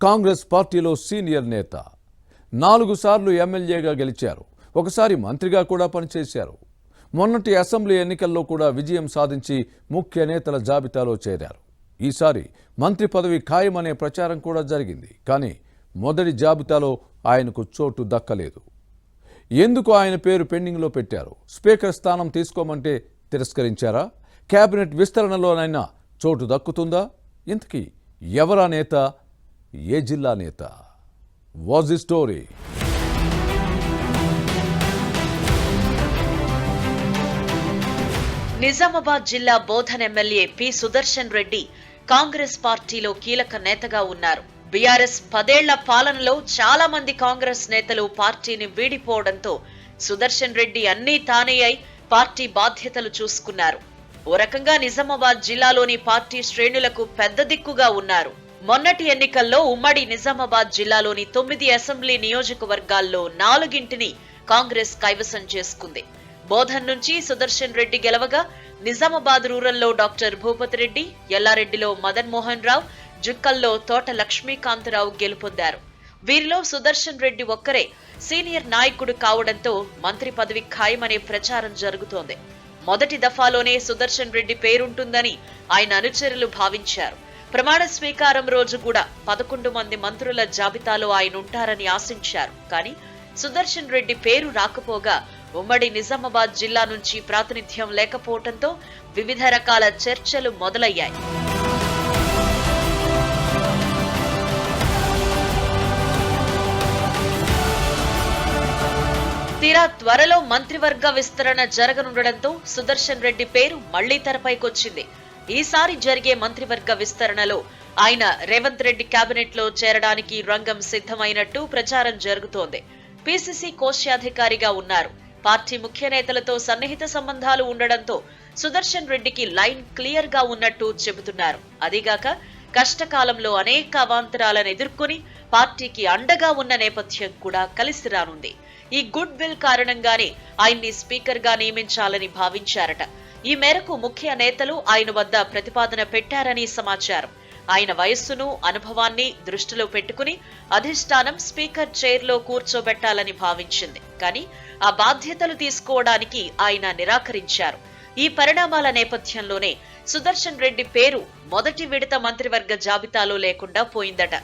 కాంగ్రెస్ పార్టీలో సీనియర్ నేత 4 సార్లు ఎమ్మెల్యేగా గెలిచారు. ఒకసారి మంత్రిగా కూడా పనిచేశారు. మొన్నటి అసెంబ్లీ ఎన్నికల్లో కూడా విజయం సాధించి ముఖ్య నేతల జాబితాలో చేరారు. ఈసారి మంత్రి పదవి ఖాయమనే ప్రచారం కూడా జరిగింది. కానీ మొదటి జాబితాలో ఆయనకు చోటు దక్కలేదు. ఎందుకు ఆయన పేరు పెండింగ్లో పెట్టారు? స్పీకర్ స్థానం తీసుకోమంటే తిరస్కరించారా? కేబినెట్ విస్తరణలోనైనా చోటు దక్కుతుందా? ఇంతకీ ఎవరా నేత? ఏ జిల్లా నేత? Was the story? నిజామాబాద్ జిల్లా బోధన్ ఎమ్మెల్యే పి సుదర్శన్ రెడ్డి కాంగ్రెస్ పార్టీలో కీలక నేతగా ఉన్నారు. బీఆర్ఎస్ 10 ఏళ్ల పాలనలో చాలా మంది కాంగ్రెస్ నేతలు పార్టీని వీడిపోవడంతో సుదర్శన్ రెడ్డి అన్నీ తానే అయి పార్టీ బాధ్యతలు చూసుకున్నారు. ఓ రకంగా నిజామాబాద్ జిల్లాలోని పార్టీ శ్రేణులకు పెద్ద దిక్కుగా ఉన్నారు. మొన్నటి ఎన్నికల్లో ఉమ్మడి నిజామాబాద్ జిల్లాలోని 9 అసెంబ్లీ నియోజకవర్గాల్లో 4ంటిని కాంగ్రెస్ కైవసం చేసుకుంది. బోధన్ నుంచి సుదర్శన్ రెడ్డి గెలవగా నిజామాబాద్ రూరల్లో డాక్టర్ భూపతి రెడ్డి, ఎల్లారెడ్డిలో మదన్ మోహన్ రావు, జుక్కల్లో తోట లక్ష్మీకాంతరావు గెలుపొందారు. వీరిలో సుదర్శన్ రెడ్డి ఒక్కరే సీనియర్ నాయకుడు కావడంతో మంత్రి పదవి ఖాయమనే ప్రచారం జరుగుతోంది. మొదటి దఫాలోనే సుదర్శన్ రెడ్డి పేరుంటుందని ఆయన అనుచరులు భావించారు. ప్రమాణ స్వీకారం రోజు కూడా 11 మంది మంత్రుల జాబితాలో ఆయన ఉంటారని ఆశించారు. కానీ సుదర్శన్ రెడ్డి పేరు రాకపోగా ఉమ్మడి నిజామాబాద్ జిల్లా నుంచి ప్రాతినిధ్యం లేకపోవడంతో వివిధ రకాల చర్చలు మొదలయ్యాయి. తీరా త్వరలో మంత్రివర్గ విస్తరణ జరగనుండడంతో సుదర్శన్ రెడ్డి పేరు మళ్లీ తెరపైకొచ్చింది. ఈసారి జరిగే మంత్రివర్గ విస్తరణలో ఆయన రేవంత్ రెడ్డి కేబినెట్ లో చేరడానికి రంగం సిద్ధమైనట్టు ప్రచారం జరుగుతోంది. పిసిసి కోశాధికారిగా ఉన్నారు. పార్టీ ముఖ్య నేతలతో సన్నిహిత సంబంధాలు ఉండడంతో సుదర్శన్ రెడ్డికి లైన్ క్లియర్ గా ఉన్నట్టు చెబుతున్నారు. అదిగాక కష్టకాలంలో అనేక అవాంతరాలను ఎదుర్కొని పార్టీకి అండగా ఉన్న నేపథ్యం కూడా కలిసి రానుంది. ఈ గుడ్ విల్ కారణంగానే ఆయన్ని స్పీకర్ గా నియమించాలని భావించారట. ఈ మేరకు ముఖ్య నేతలు ఆయన వద్ద ప్రతిపాదన పెట్టారని సమాచారం. ఆయన వయస్సును, అనుభవాన్ని దృష్టిలో పెట్టుకుని అధిష్టానం స్పీకర్ చైర్ లో కూర్చోబెట్టాలని భావించింది. కానీ ఆ బాధ్యతలు తీసుకోవడానికి ఆయన నిరాకరించారు. ఈ పరిణామాల నేపథ్యంలోనే సుదర్శన్ రెడ్డి పేరు మొదటి విడత మంత్రివర్గ జాబితాలో లేకుండా పోయిందట.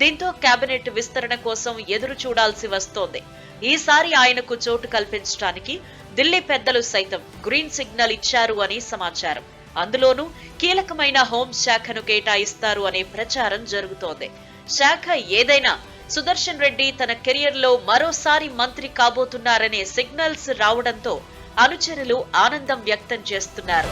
దీంతో కేబినెట్ విస్తరణ కోసం ఎదురు చూడాల్సి వస్తోంది. ఈసారి ఆయనకు చోటు కల్పించడానికి ఢిల్లీ పెద్దలు సైతం గ్రీన్ సిగ్నల్ ఇచ్చారు అని సమాచారం. అందులోనూ కీలకమైన హోంశాఖను కేటాయిస్తారు అనే ప్రచారం జరుగుతోంది. శాఖ ఏదైనా సుదర్శన్ రెడ్డి తన కెరియర్ లో మరోసారి మంత్రి కాబోతున్నారనే సిగ్నల్స్ రావడంతో అనుచరులు ఆనందం వ్యక్తం చేస్తున్నారు.